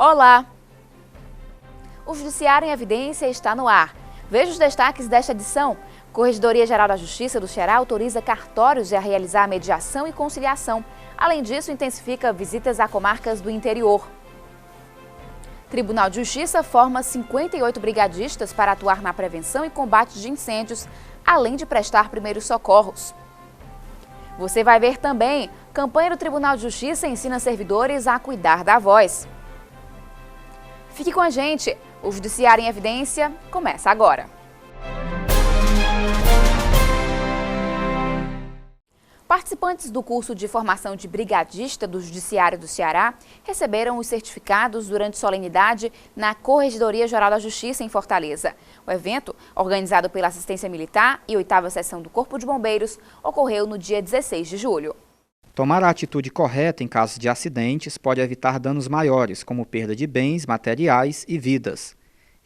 Olá! O Judiciário em Evidência está no ar. Veja os destaques desta edição. Corregedoria-Geral da Justiça do Ceará autoriza cartórios a realizar mediação e conciliação. Além disso, intensifica visitas a comarcas do interior. Tribunal de Justiça forma 58 brigadistas para atuar na prevenção e combate de incêndios, além de prestar primeiros socorros. Você vai ver também, campanha do Tribunal de Justiça ensina servidores a cuidar da voz. Fique com a gente, o Judiciário em Evidência começa agora. Participantes do curso de formação de brigadista do Judiciário do Ceará receberam os certificados durante solenidade na Corregedoria-Geral da Justiça em Fortaleza. O evento, organizado pela Assistência Militar e 8ª Seção do Corpo de Bombeiros, ocorreu no dia 16 de julho. Tomar a atitude correta em casos de acidentes pode evitar danos maiores, como perda de bens, materiais e vidas.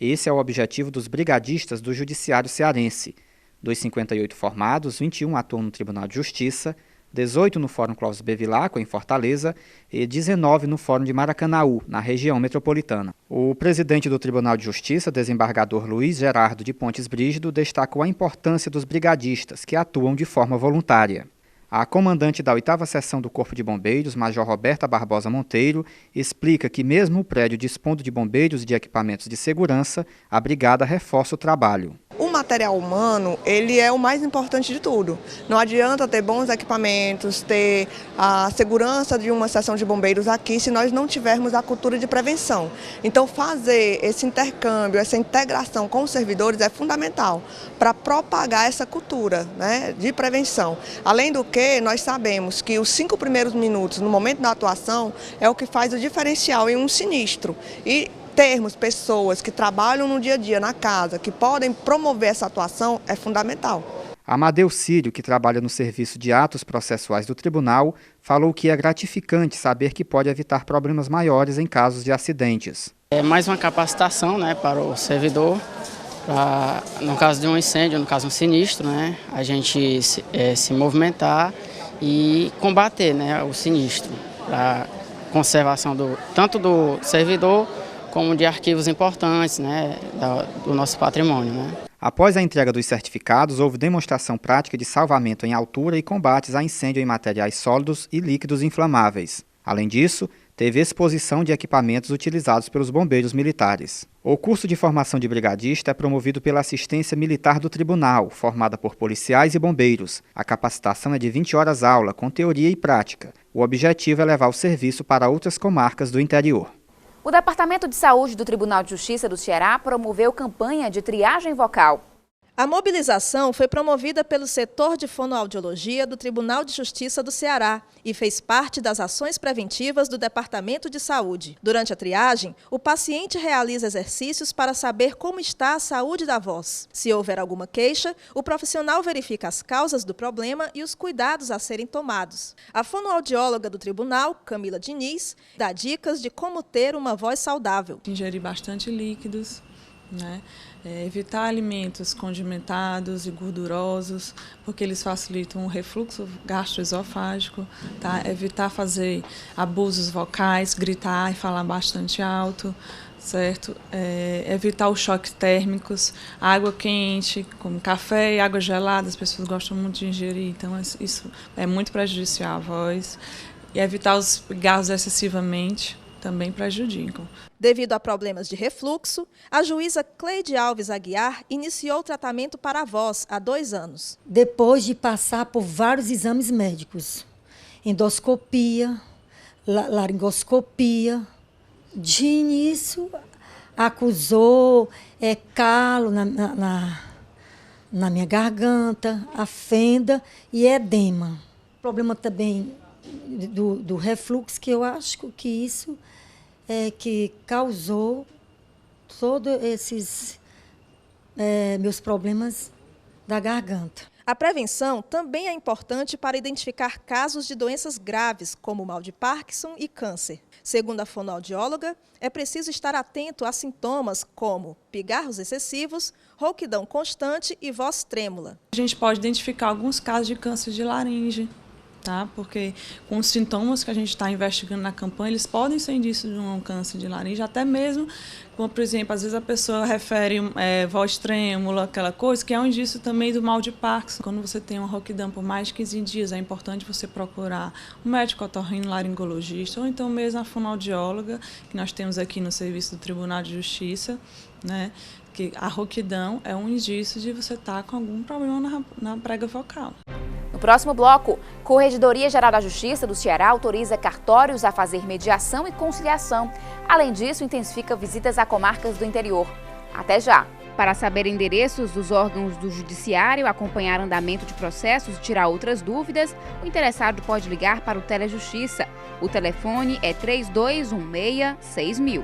Esse é o objetivo dos brigadistas do Judiciário cearense. Dos 58 formados, 21 atuam no Tribunal de Justiça, 18 no Fórum Clóvis Bevilacqua, em Fortaleza, e 19 no Fórum de Maracanaú, na região metropolitana. O presidente do Tribunal de Justiça, desembargador Luiz Gerardo de Pontes Brígido, destacou a importância dos brigadistas, que atuam de forma voluntária. A comandante da 8ª Seção do Corpo de Bombeiros, Major Roberta Barbosa Monteiro, explica que mesmo o prédio dispondo de bombeiros e de equipamentos de segurança, a brigada reforça o trabalho. O material humano, ele é o mais importante de tudo. Não adianta ter bons equipamentos, ter a segurança de uma seção de bombeiros aqui se nós não tivermos a cultura de prevenção. Então, fazer esse intercâmbio, essa integração com os servidores é fundamental para propagar essa cultura, né, de prevenção. Além do que, nós sabemos que os 5 primeiros minutos no momento da atuação é o que faz o diferencial em um sinistro. E termos pessoas que trabalham no dia a dia na casa, que podem promover essa atuação, é fundamental. Amadeu Círio, que trabalha no Serviço de Atos Processuais do Tribunal, falou que é gratificante saber que pode evitar problemas maiores em casos de acidentes. É mais uma capacitação, né, para o servidor, no caso de um incêndio, no caso de um sinistro, né, a gente se movimentar e combater, né, o sinistro, para conservação tanto do servidor como de arquivos importantes, né, do nosso patrimônio, né. Após a entrega dos certificados, houve demonstração prática de salvamento em altura e combates a incêndio em materiais sólidos e líquidos inflamáveis. Além disso, teve exposição de equipamentos utilizados pelos bombeiros militares. O curso de formação de brigadista é promovido pela Assistência Militar do Tribunal, formada por policiais e bombeiros. A capacitação é de 20 horas aula, com teoria e prática. O objetivo é levar o serviço para outras comarcas do interior. O Departamento de Saúde do Tribunal de Justiça do Ceará promoveu campanha de triagem vocal. A mobilização foi promovida pelo setor de fonoaudiologia do Tribunal de Justiça do Ceará e fez parte das ações preventivas do Departamento de Saúde. Durante a triagem, o paciente realiza exercícios para saber como está a saúde da voz. Se houver alguma queixa, o profissional verifica as causas do problema e os cuidados a serem tomados. A fonoaudióloga do tribunal, Camila Diniz, dá dicas de como ter uma voz saudável. Ingerir bastante líquidos, né? Evitar alimentos condimentados e gordurosos, porque eles facilitam o refluxo gastroesofágico, tá? Evitar fazer abusos vocais, gritar e falar bastante alto, certo? Evitar os choques térmicos, água quente, como café e água gelada, as pessoas gostam muito de ingerir, então isso é muito prejudicial à voz. E evitar os cigarros excessivamente também prejudicam. Devido a problemas de refluxo, a juíza Cleide Alves Aguiar iniciou o tratamento para a voz há 2 anos. Depois de passar por vários exames médicos, endoscopia, laringoscopia, de início acusou calo na minha garganta, a fenda e edema. Problema também do refluxo, que eu acho que isso que causou todos esses meus problemas da garganta. A prevenção também é importante para identificar casos de doenças graves, como mal de Parkinson e câncer. Segundo a fonoaudióloga, é preciso estar atento a sintomas como pigarros excessivos, rouquidão constante e voz trêmula. A gente pode identificar alguns casos de câncer de laringe, tá? Porque com os sintomas que a gente está investigando na campanha, eles podem ser indícios de um câncer de laringe, até mesmo, como, por exemplo, às vezes a pessoa refere voz trêmula, aquela coisa, que é um indício também do mal de Parkinson. Quando você tem uma rouquidão por mais de 15 dias, é importante você procurar um médico otorrinolaringologista ou então mesmo a fonoaudióloga, que nós temos aqui no serviço do Tribunal de Justiça, né? Que a rouquidão é um indício de você estar com algum problema na prega vocal. No próximo bloco, Corregedoria Geral da Justiça do Ceará autoriza cartórios a fazer mediação e conciliação. Além disso, intensifica visitas a comarcas do interior. Até já! Para saber endereços dos órgãos do Judiciário, acompanhar andamento de processos e tirar outras dúvidas, o interessado pode ligar para o Telejustiça. O telefone é 3216-6000.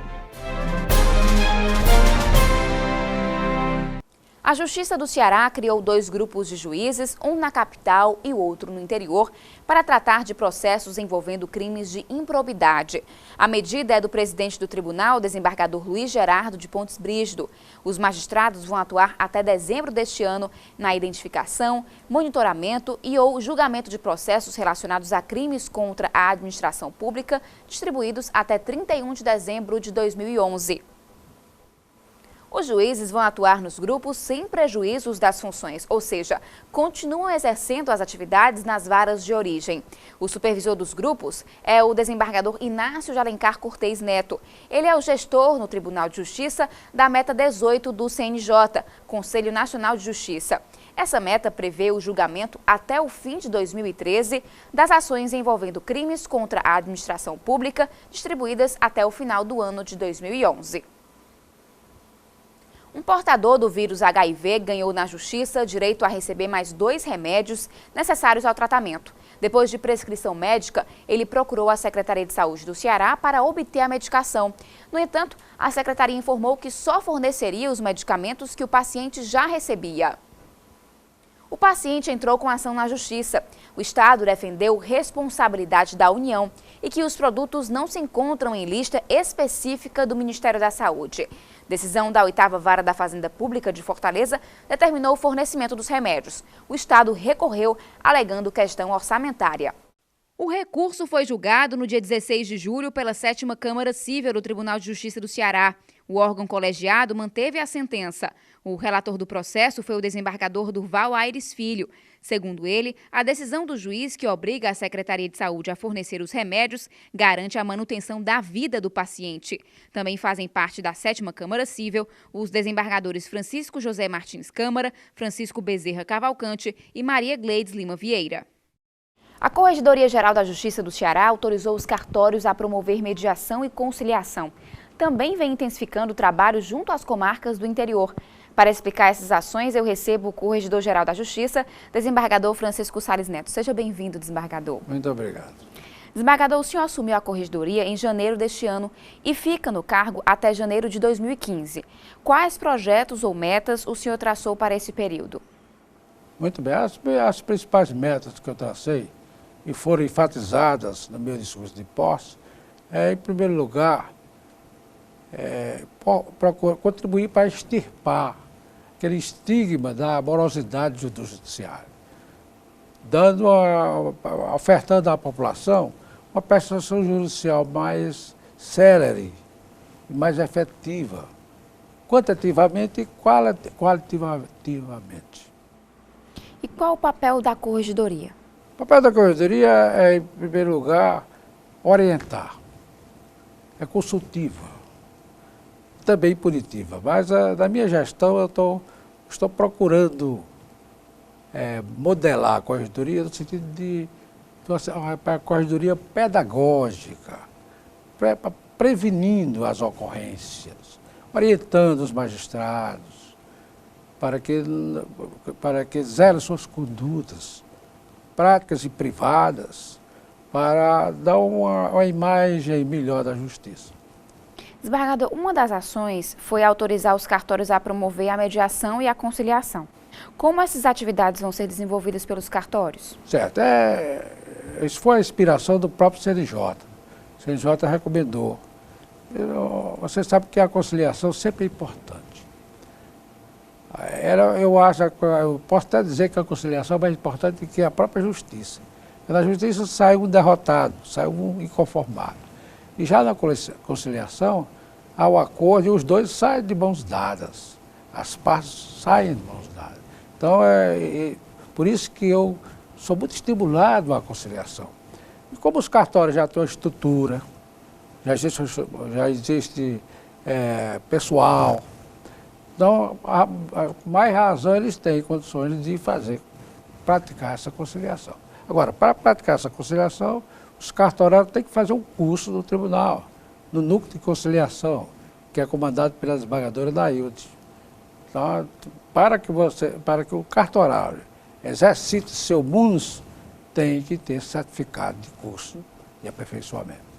A Justiça do Ceará criou 2 grupos de juízes, um na capital e o outro no interior, para tratar de processos envolvendo crimes de improbidade. A medida é do presidente do tribunal, desembargador Luiz Gerardo de Pontes Brígido. Os magistrados vão atuar até dezembro deste ano na identificação, monitoramento e ou julgamento de processos relacionados a crimes contra a administração pública, distribuídos até 31 de dezembro de 2011. Os juízes vão atuar nos grupos sem prejuízos das funções, ou seja, continuam exercendo as atividades nas varas de origem. O supervisor dos grupos é o desembargador Inácio de Alencar Cortez Neto. Ele é o gestor no Tribunal de Justiça da meta 18 do CNJ, Conselho Nacional de Justiça. Essa meta prevê o julgamento até o fim de 2013 das ações envolvendo crimes contra a administração pública, distribuídas até o final do ano de 2011. Um portador do vírus HIV ganhou na Justiça direito a receber mais 2 remédios necessários ao tratamento. Depois de prescrição médica, ele procurou a Secretaria de Saúde do Ceará para obter a medicação. No entanto, a Secretaria informou que só forneceria os medicamentos que o paciente já recebia. O paciente entrou com ação na Justiça. O Estado defendeu responsabilidade da União e que os produtos não se encontram em lista específica do Ministério da Saúde. Decisão da 8ª Vara da Fazenda Pública de Fortaleza determinou o fornecimento dos remédios. O Estado recorreu, alegando questão orçamentária. O recurso foi julgado no dia 16 de julho pela 7ª Câmara Cível do Tribunal de Justiça do Ceará. O órgão colegiado manteve a sentença. O relator do processo foi o desembargador Durval Aires Filho. Segundo ele, a decisão do juiz que obriga a Secretaria de Saúde a fornecer os remédios garante a manutenção da vida do paciente. Também fazem parte da 7ª Câmara Cível os desembargadores Francisco José Martins Câmara, Francisco Bezerra Cavalcante e Maria Gleides Lima Vieira. A Corregedoria Geral da Justiça do Ceará autorizou os cartórios a promover mediação e conciliação. Também vem intensificando o trabalho junto às comarcas do interior. Para explicar essas ações, eu recebo o Corregedor-Geral da Justiça, desembargador Francisco Salles Neto. Seja bem-vindo, desembargador. Muito obrigado. Desembargador, o senhor assumiu a Corregedoria em janeiro deste ano e fica no cargo até janeiro de 2015. Quais projetos ou metas o senhor traçou para esse período? Muito bem. As principais metas que eu tracei e foram enfatizadas no meu discurso de posse em primeiro lugar, contribuir para extirpar aquele estigma da morosidade do judiciário, ofertando à população uma prestação judicial mais célere, mais efetiva, quantitativamente e qualitativamente. E qual o papel da Corregedoria? O papel da Corregedoria é, em primeiro lugar, orientar, é consultiva, também punitiva, mas na minha gestão eu estou procurando modelar a Corregedoria no sentido de uma Corregedoria pedagógica, prevenindo as ocorrências, orientando os magistrados para que zelem suas condutas práticas e privadas para dar uma imagem melhor da justiça. Desembargador, uma das ações foi autorizar os cartórios a promover a mediação e a conciliação. Como essas atividades vão ser desenvolvidas pelos cartórios? Certo. Isso foi a inspiração do próprio CNJ. O CNJ recomendou. Você sabe que a conciliação sempre é importante. Eu posso até dizer que a conciliação é mais importante que a própria justiça. Na justiça sai um derrotado, sai um inconformado. E já na conciliação, há o acordo e os dois saem de mãos dadas. As partes saem de mãos dadas. Então, por isso que eu sou muito estimulado à conciliação. E como os cartórios já têm uma estrutura, já existe pessoal, então, mais razão eles têm condições de praticar essa conciliação. Agora, para praticar essa conciliação, os cartorários têm que fazer um curso no tribunal, no núcleo de conciliação, que é comandado pela desembargadora Nailde. Então, para que o cartorário exercite seu munus, tem que ter certificado de curso de aperfeiçoamento.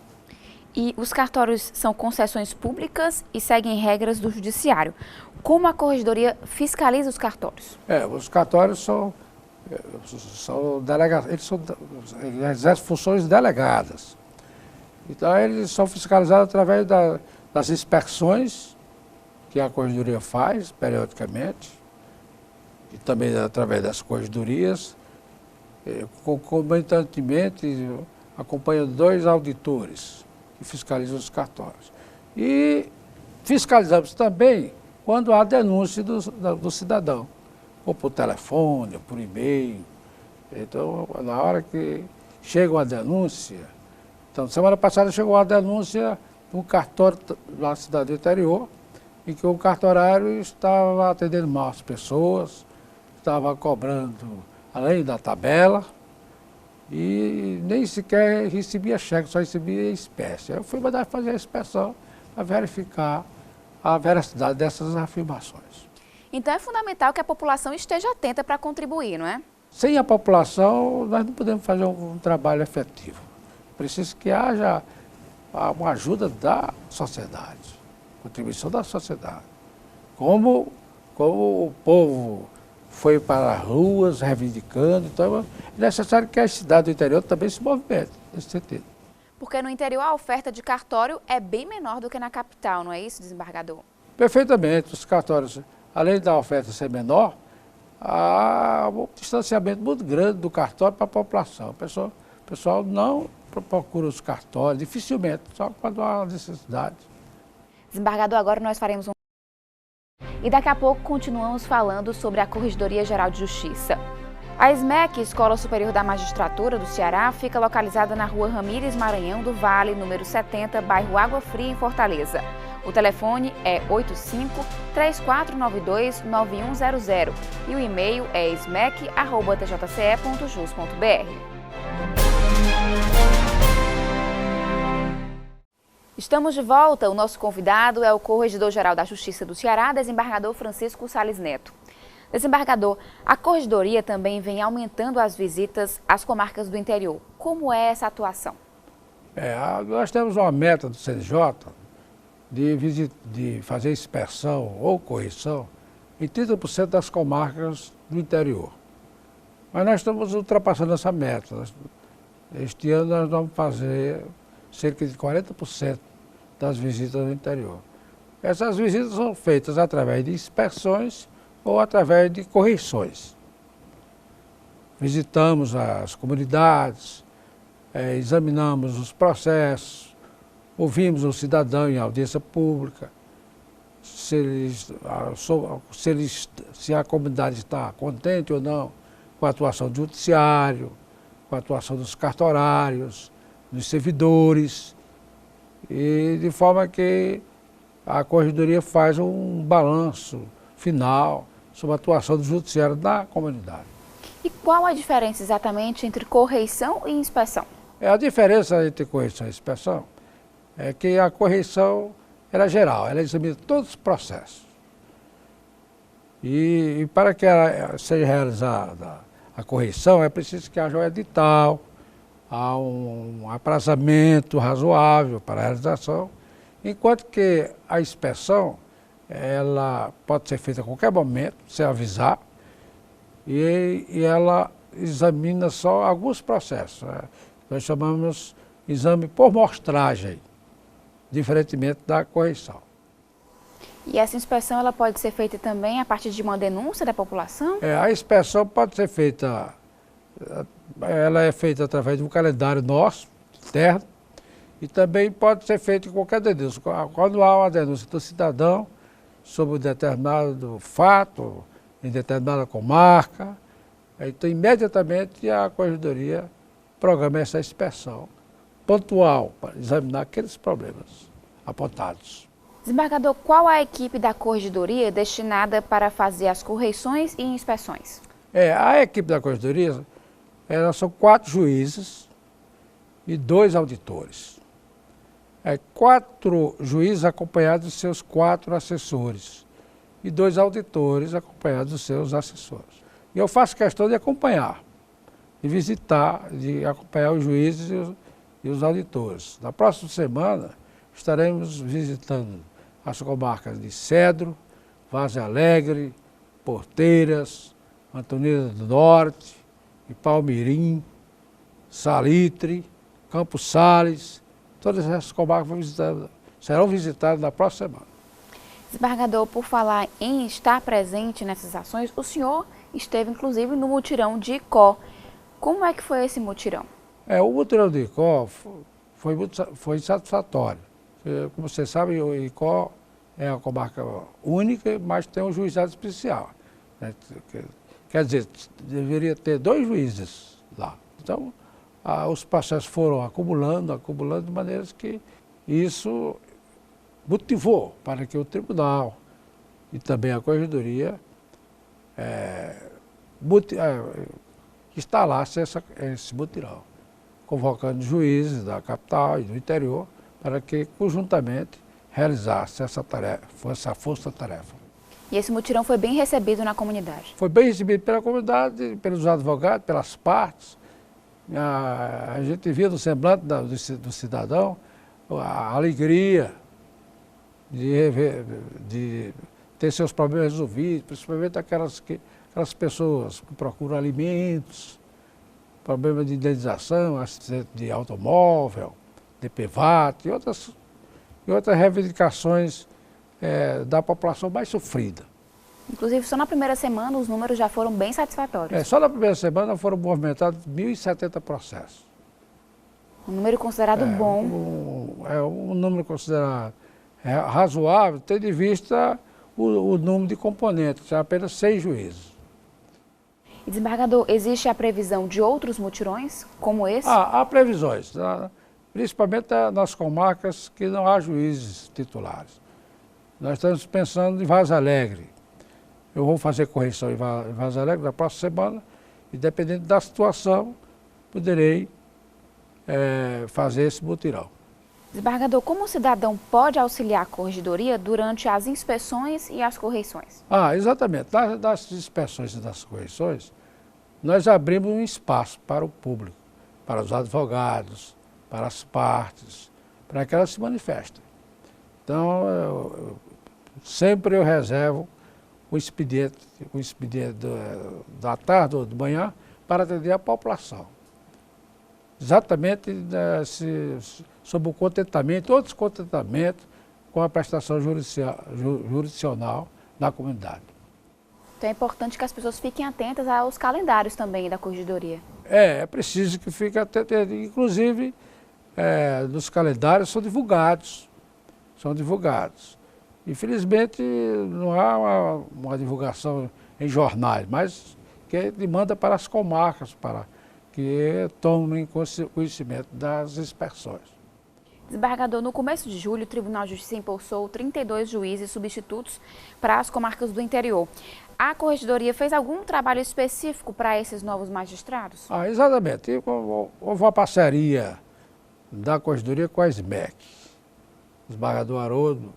E os cartórios são concessões públicas e seguem regras do judiciário. Como a corregedoria fiscaliza os cartórios? Os cartórios são delegados, eles exercem funções delegadas. Então, eles são fiscalizados através das inspeções que a corregedoria faz periodicamente, e também através das corregedorias. Concomitantemente, acompanha 2 auditores que fiscalizam os cartórios. E fiscalizamos também quando há denúncia do cidadão, ou por telefone, ou por e-mail. Então, na hora que chega uma denúncia, então, semana passada chegou uma denúncia no cartório da cidade do interior, em que o cartorário estava atendendo mal as pessoas, estava cobrando além da tabela, e nem sequer recebia cheque, só recebia espécie. Eu fui mandar fazer a inspeção para verificar a veracidade dessas afirmações. Então é fundamental que a população esteja atenta para contribuir, não é? Sem a população, nós não podemos fazer um trabalho efetivo. Precisa que haja uma ajuda da sociedade, contribuição da sociedade. Como o povo foi para as ruas reivindicando, então é necessário que a cidade do interior também se movimente nesse sentido. Porque no interior a oferta de cartório é bem menor do que na capital, não é isso, desembargador? Perfeitamente. Os cartórios, além da oferta ser menor, há um distanciamento muito grande do cartório para a população. O pessoal não procura os cartórios, dificilmente, só quando há necessidade. Desembargador, agora nós faremos um... E daqui a pouco continuamos falando sobre a Corregedoria Geral de Justiça. A SMEC, Escola Superior da Magistratura do Ceará, fica localizada na Rua Ramires Maranhão do Vale, número 70, bairro Água Fria, em Fortaleza. O telefone é 85-3492-9100 e o e-mail é smec@tjce.jus.br. Estamos de volta. O nosso convidado é o Corregedor-Geral da Justiça do Ceará, desembargador Francisco Salles Neto. Desembargador, a Corregedoria também vem aumentando as visitas às comarcas do interior. Como é essa atuação? Nós temos uma meta do CNJ de fazer inspeção ou correção em 30% das comarcas do interior. Mas nós estamos ultrapassando essa meta. Este ano nós vamos fazer cerca de 40% das visitas no interior. Essas visitas são feitas através de inspeções ou através de correções. Visitamos as comunidades, examinamos os processos, ouvimos o cidadão em audiência pública, se a comunidade está contente ou não com a atuação do judiciário, com a atuação dos cartorários, dos servidores, e de forma que a Corregedoria faz um balanço final sobre a atuação do judiciário da comunidade. E qual a diferença exatamente entre correição e inspeção? A diferença entre correição e inspeção é que a correição era geral, ela examina todos os processos. E para que ela seja realizada a correição, é preciso que haja um edital, há um aprazamento razoável para a realização, enquanto que a inspeção ela pode ser feita a qualquer momento, sem avisar, e ela examina só alguns processos. Nós chamamos exame por mostragem, diferentemente da correição. E essa inspeção ela pode ser feita também a partir de uma denúncia da população? A inspeção pode ser feita ela é feita através de um calendário nosso, interno, e também pode ser feito em qualquer denúncia. Quando há uma denúncia do cidadão sobre um determinado fato, em determinada comarca, então imediatamente a Corregedoria programa essa inspeção pontual para examinar aqueles problemas apontados. Desembargador, qual a equipe da Corregedoria destinada para fazer as correições e inspeções? A equipe da Corregedoria, são 4 juízes e 2 auditores. 4 juízes acompanhados de seus 4 assessores e 2 auditores acompanhados dos seus assessores. E eu faço questão de acompanhar, de visitar, de acompanhar os juízes e os auditores. Na próxima semana estaremos visitando as comarcas de Cedro, Várzea Alegre, Porteiras, Antonina do Norte, Ipaumirim, Salitre, Campos Sales. Todas essas comarcas serão visitadas na próxima semana. Desembargador, por falar em estar presente nessas ações, o senhor esteve inclusive no mutirão de Icó. Como é que foi esse mutirão? O mutirão de Icó foi satisfatório. Como você sabe, o Icó é uma comarca única, mas tem um juizado especial. Quer dizer, deveria ter 2 juízes lá. Então, os processos foram acumulando de maneiras que isso motivou para que o tribunal e também a Corregedoria instalasse esse mutirão, convocando juízes da capital e do interior para que conjuntamente realizasse essa força-tarefa. E esse mutirão foi bem recebido na comunidade? Foi bem recebido pela comunidade, pelos advogados, pelas partes. A gente via no semblante do cidadão a alegria de ter seus problemas resolvidos, principalmente aquelas pessoas que procuram alimentos, problema de indenização, acidente de automóvel, DPVAT e outras reivindicações da população mais sofrida. Inclusive, só na primeira semana os números já foram bem satisfatórios. Só na primeira semana foram movimentados 1.070 processos. Um número considerado bom. Um número considerado razoável, tendo em vista o número de componentes, apenas 6 juízes. E, desembargador, existe a previsão de outros mutirões como esse? Há previsões, principalmente nas comarcas que não há juízes titulares. Nós estamos pensando em Várzea Alegre. Eu vou fazer correção em Várzea Alegre na próxima semana e, dependendo da situação, poderei fazer esse mutirão. Desembargador, como o cidadão pode auxiliar a Corregedoria durante as inspeções e as correições? Exatamente. Das inspeções e das correições, nós abrimos um espaço para o público, para os advogados, para as partes, para que elas se manifestem. Então, sempre eu reservo o expediente da tarde ou de manhã para atender a população. Exatamente sobre o contentamento ou descontentamento com a prestação jurisdicional na comunidade. Então é importante que as pessoas fiquem atentas aos calendários também da Corregedoria. É preciso que fiquem atentas. Inclusive, nos calendários são divulgados. Infelizmente, não há uma divulgação em jornais, mas que demanda para as comarcas, para que tomem conhecimento das inspeções. Desembargador, no começo de julho, o Tribunal de Justiça impulsou 32 juízes substitutos para as comarcas do interior. A Corregedoria fez algum trabalho específico para esses novos magistrados? Exatamente. Houve uma parceria da Corregedoria com a SMEC. O desembargador Haroldo,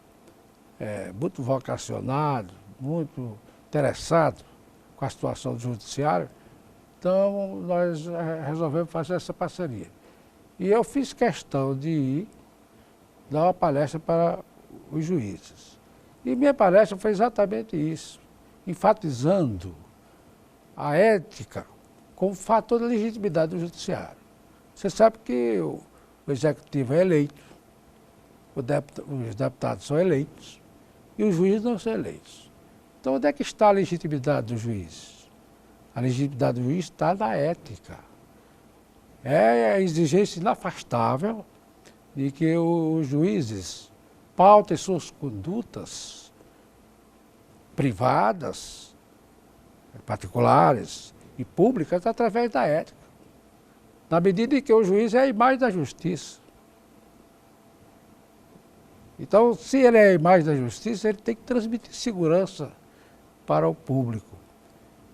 muito vocacionado, muito interessado com a situação do judiciário. Então, nós resolvemos fazer essa parceria. E eu fiz questão de ir dar uma palestra para os juízes. E minha palestra foi exatamente isso, enfatizando a ética como fator da legitimidade do judiciário. Você sabe que o executivo é eleito, os deputados são eleitos e os juízes não são eleitos. Então, onde é que está a legitimidade dos juízes? A legitimidade do juiz está na ética. É a exigência inafastável de que os juízes pautem suas condutas privadas, particulares e públicas através da ética. Na medida em que o juiz é a imagem da justiça. Então, se ele é a imagem da justiça, ele tem que transmitir segurança para o público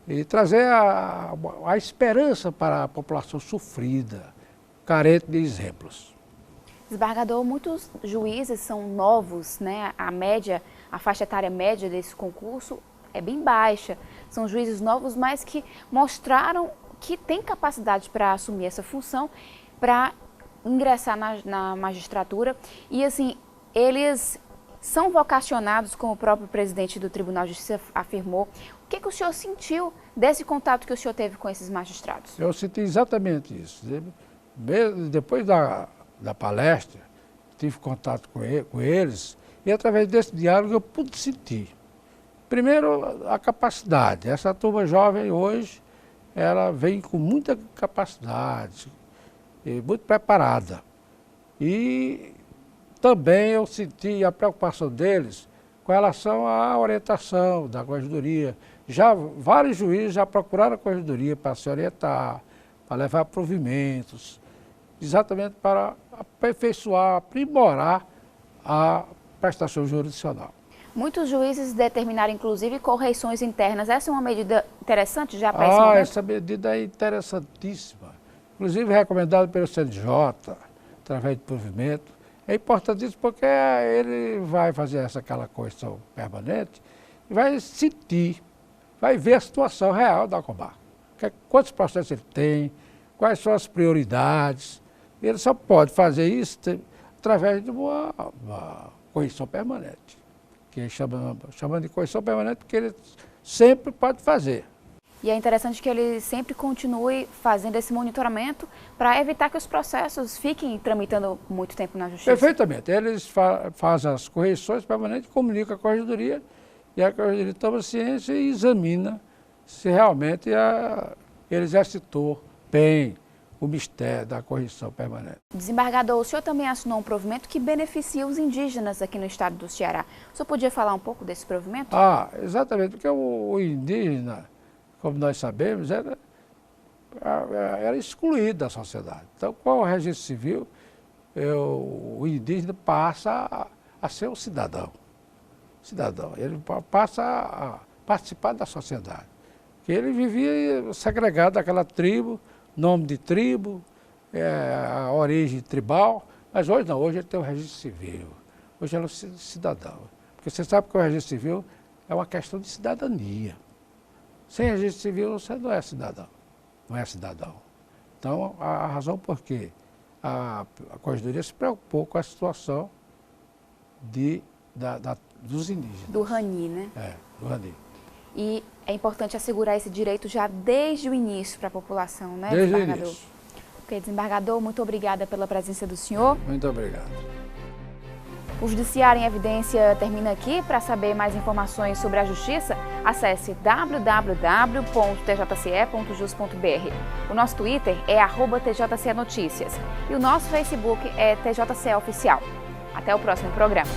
e trazer a esperança para a população sofrida, carente de exemplos. Desembargador, muitos juízes são novos, né? A faixa etária média desse concurso é bem baixa. São juízes novos, mas que mostraram que têm capacidade para assumir essa função, para ingressar na magistratura. E assim, eles são vocacionados, como o próprio presidente do Tribunal de Justiça afirmou. O que o senhor sentiu desse contato que o senhor teve com esses magistrados? Eu senti exatamente isso. Depois da palestra, tive contato com eles e através desse diálogo eu pude sentir. Primeiro, a capacidade. Essa turma jovem hoje, ela vem com muita capacidade, muito preparada. E também eu senti a preocupação deles com relação à orientação da corregedoria. Vários juízes já procuraram a corregedoria para se orientar, para levar provimentos, exatamente para aperfeiçoar, aprimorar a prestação jurisdicional. Muitos juízes determinaram, inclusive, correições internas. Essa é uma medida interessante já para esse momento? Essa medida é interessantíssima. Inclusive recomendada pelo CNJ, através de provimento. É importantíssimo porque ele vai fazer aquela correção permanente e vai sentir, vai ver a situação real da comarca. Quantos processos ele tem, quais são as prioridades. Ele só pode fazer isso através de uma correção permanente, que chamando de correção permanente porque ele sempre pode fazer. E é interessante que ele sempre continue fazendo esse monitoramento para evitar que os processos fiquem tramitando muito tempo na justiça. Perfeitamente. Eles fazem as correções permanentes, comunicam a corregedoria e a corregedoria toma ciência e examina se realmente ele exercitou bem o mistério da correção permanente. Desembargador, o senhor também assinou um provimento que beneficia os indígenas aqui no estado do Ceará. O senhor podia falar um pouco desse provimento? Exatamente, porque o indígena, como nós sabemos, era excluído da sociedade. Então, com o registro civil, o indígena passa a ser um cidadão. Ele passa a participar da sociedade. Porque ele vivia segregado daquela tribo, nome de tribo, a origem tribal, mas hoje não, hoje ele tem o registro civil. Hoje ele é um cidadão. Porque você sabe que o registro civil é uma questão de cidadania. Sem registro civil você não é cidadão, Então, a razão por que a corregedoria se preocupou com a situação dos indígenas. Do Rani, né? Do Rani. E é importante assegurar esse direito já desde o início para a população, né, desde desembargador? O início. Ok, desembargador, muito obrigada pela presença do senhor. Muito obrigado. O Judiciário em Evidência termina aqui. Para saber mais informações sobre a Justiça, acesse www.tjce.jus.br. O nosso Twitter é @TJC Notícias e o nosso Facebook é TJC Oficial. Até o próximo programa.